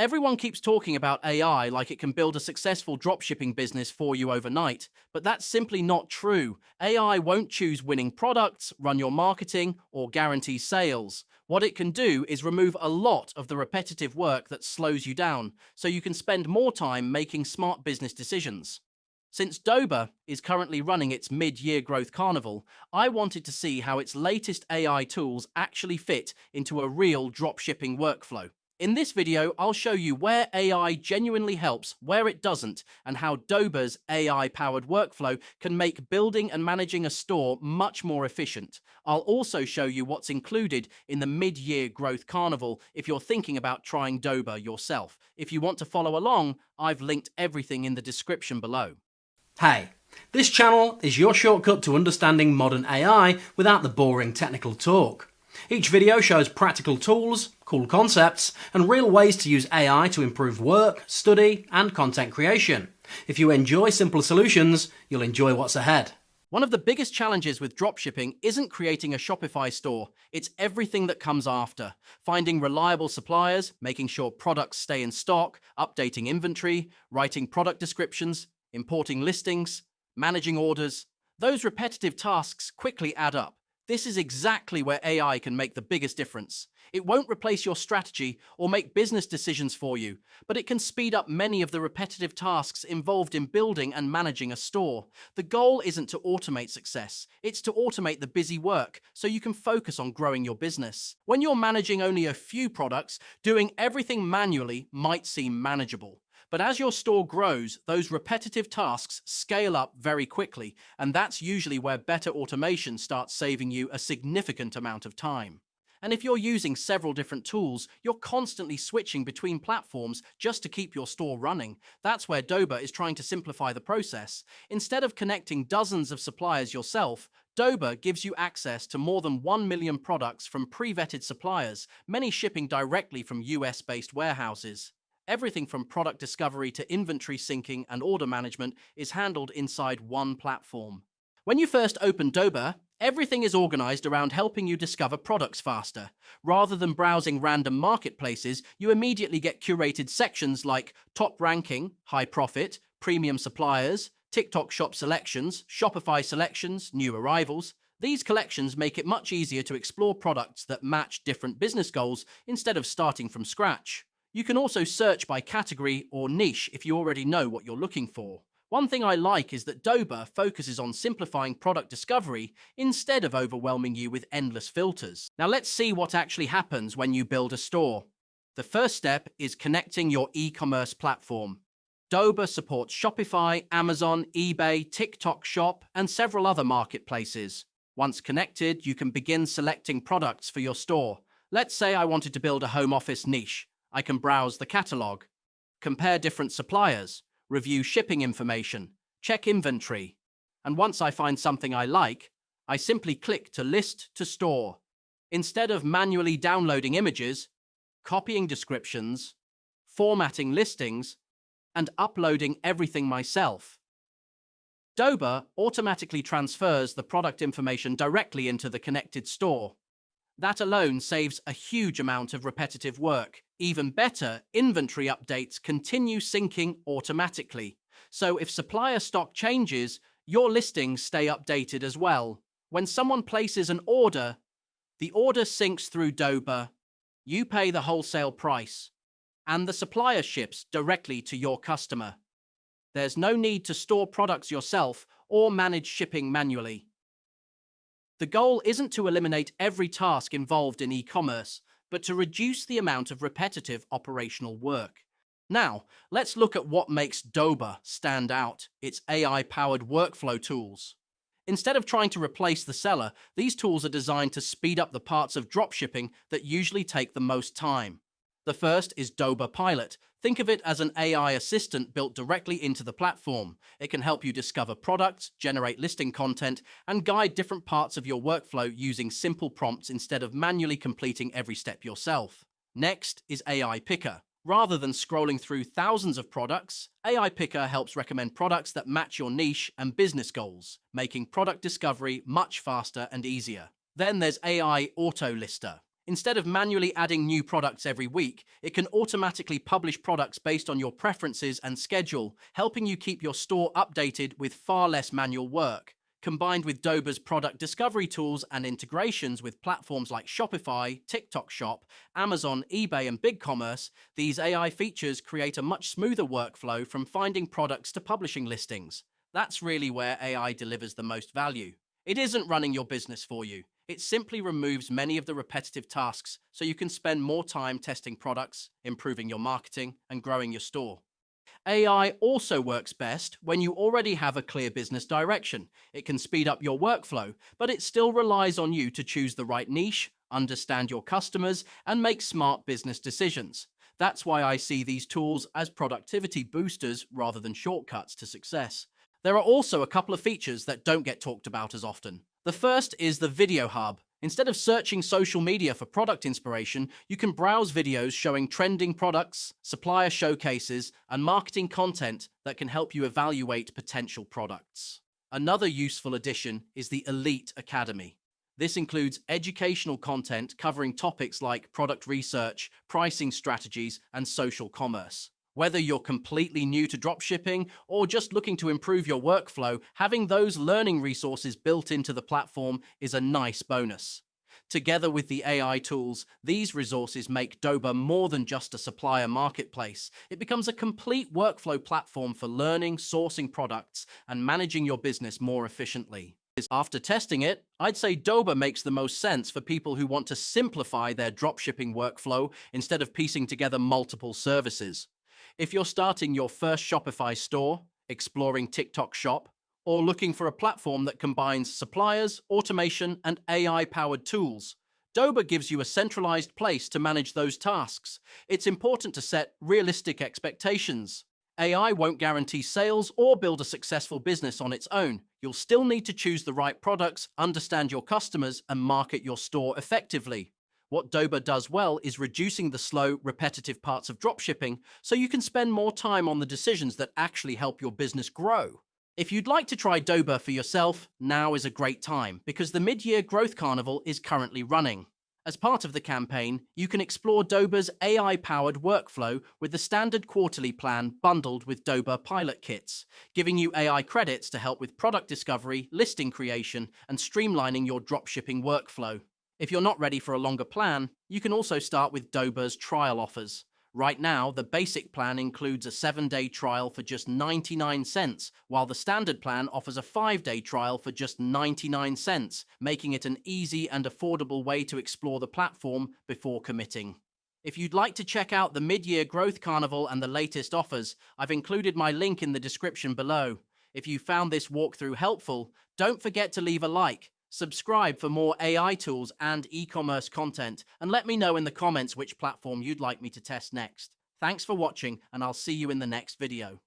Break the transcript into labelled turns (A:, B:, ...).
A: Everyone keeps talking about AI like it can build a successful dropshipping business for you overnight, but that's simply not true. AI won't choose winning products, run your marketing, or guarantee sales. What it can do is remove a lot of the repetitive work that slows you down, so you can spend more time making smart business decisions. Since Doba is currently running its Mid-Year Growth Carnival, I wanted to see how its latest AI tools actually fit into a real dropshipping workflow. In this video, I'll show you where AI genuinely helps, where it doesn't, and how Doba's AI-powered workflow can make building and managing a store much more efficient. I'll also show you what's included in the Mid-Year Growth Carnival if you're thinking about trying Doba yourself. If you want to follow along, I've linked everything in the description below.
B: Hey, this channel is your shortcut to understanding modern AI without the boring technical talk. Each video shows practical tools, cool concepts, and real ways to use AI to improve work, study, and content creation. If you enjoy simple solutions, you'll enjoy what's ahead.
A: One of the biggest challenges with dropshipping isn't creating a Shopify store, it's everything that comes after. Finding reliable suppliers, making sure products stay in stock, updating inventory, writing product descriptions, importing listings, managing orders. Those repetitive tasks quickly add up. This is exactly where AI can make the biggest difference. It won't replace your strategy or make business decisions for you, but it can speed up many of the repetitive tasks involved in building and managing a store. The goal isn't to automate success, it's to automate the busy work so you can focus on growing your business. When you're managing only a few products, doing everything manually might seem manageable. But as your store grows, those repetitive tasks scale up very quickly, and that's usually where better automation starts saving you a significant amount of time. And if you're using several different tools, you're constantly switching between platforms just to keep your store running. That's where Doba is trying to simplify the process. Instead of connecting dozens of suppliers yourself, Doba gives you access to more than 1 million products from pre-vetted suppliers, many shipping directly from US-based warehouses. Everything from product discovery to inventory syncing and order management is handled inside one platform. When you first open Doba, everything is organized around helping you discover products faster. Rather than browsing random marketplaces, you immediately get curated sections like top ranking, high profit, premium suppliers, TikTok shop selections, Shopify selections, new arrivals. These collections make it much easier to explore products that match different business goals instead of starting from scratch. You can also search by category or niche if you already know what you're looking for. One thing I like is that Doba focuses on simplifying product discovery instead of overwhelming you with endless filters. Now let's see what actually happens when you build a store. The first step is connecting your e-commerce platform. Doba supports Shopify, Amazon, eBay, TikTok Shop, and several other marketplaces. Once connected, you can begin selecting products for your store. Let's say I wanted to build a home office niche. I can browse the catalog, compare different suppliers, review shipping information, check inventory, and once I find something I like, I simply click to list to store. Instead of manually downloading images, copying descriptions, formatting listings, and uploading everything myself, Doba automatically transfers the product information directly into the connected store. That alone saves a huge amount of repetitive work. Even better, inventory updates continue syncing automatically. So if supplier stock changes, your listings stay updated as well. When someone places an order, the order syncs through Doba, you pay the wholesale price, and the supplier ships directly to your customer. There's no need to store products yourself or manage shipping manually. The goal isn't to eliminate every task involved in e-commerce, but to reduce the amount of repetitive operational work. Now, let's look at what makes Doba stand out, its AI-powered workflow tools. Instead of trying to replace the seller, these tools are designed to speed up the parts of dropshipping that usually take the most time. The first is Doba Pilot. Think of it as an AI assistant built directly into the platform. It can help you discover products, generate listing content, and guide different parts of your workflow using simple prompts instead of manually completing every step yourself. Next is AI Picker. Rather than scrolling through thousands of products, AI Picker helps recommend products that match your niche and business goals, making product discovery much faster and easier. Then there's AI Auto Lister. Instead of manually adding new products every week, it can automatically publish products based on your preferences and schedule, helping you keep your store updated with far less manual work. Combined with Doba's product discovery tools and integrations with platforms like Shopify, TikTok Shop, Amazon, eBay, and BigCommerce, these AI features create a much smoother workflow from finding products to publishing listings. That's really where AI delivers the most value. It isn't running your business for you. It simply removes many of the repetitive tasks so you can spend more time testing products, improving your marketing, and growing your store. AI also works best when you already have a clear business direction. It can speed up your workflow, but it still relies on you to choose the right niche, understand your customers, and make smart business decisions. That's why I see these tools as productivity boosters rather than shortcuts to success. There are also a couple of features that don't get talked about as often. The first is the Video Hub. Instead of searching social media for product inspiration, you can browse videos showing trending products, supplier showcases, and marketing content that can help you evaluate potential products. Another useful addition is the Elite Academy. This includes educational content covering topics like product research, pricing strategies, and social commerce. Whether you're completely new to dropshipping or just looking to improve your workflow, having those learning resources built into the platform is a nice bonus. Together with the AI tools, these resources make Doba more than just a supplier marketplace. It becomes a complete workflow platform for learning, sourcing products, and managing your business more efficiently. After testing it, I'd say Doba makes the most sense for people who want to simplify their dropshipping workflow instead of piecing together multiple services. If you're starting your first Shopify store, exploring TikTok Shop, or looking for a platform that combines suppliers, automation, and AI-powered tools, Doba gives you a centralized place to manage those tasks. It's important to set realistic expectations. AI won't guarantee sales or build a successful business on its own. You'll still need to choose the right products, understand your customers, and market your store effectively. What Doba does well is reducing the slow, repetitive parts of dropshipping so you can spend more time on the decisions that actually help your business grow. If you'd like to try Doba for yourself, now is a great time because the Mid-Year Growth Carnival is currently running. As part of the campaign, you can explore Doba's AI-powered workflow with the standard quarterly plan bundled with Doba Pilot kits, giving you AI credits to help with product discovery, listing creation, and streamlining your dropshipping workflow. If you're not ready for a longer plan, you can also start with Doba's trial offers. Right now, the basic plan includes a 7-day trial for just 99 cents, while the standard plan offers a 5-day trial for just 99 cents, making it an easy and affordable way to explore the platform before committing. If you'd like to check out the Mid-Year Growth Carnival and the latest offers, I've included my link in the description below. If you found this walkthrough helpful, don't forget to leave a like. Subscribe for more AI tools and e-commerce content, and let me know in the comments which platform you'd like me to test next. Thanks for watching, and I'll see you in the next video.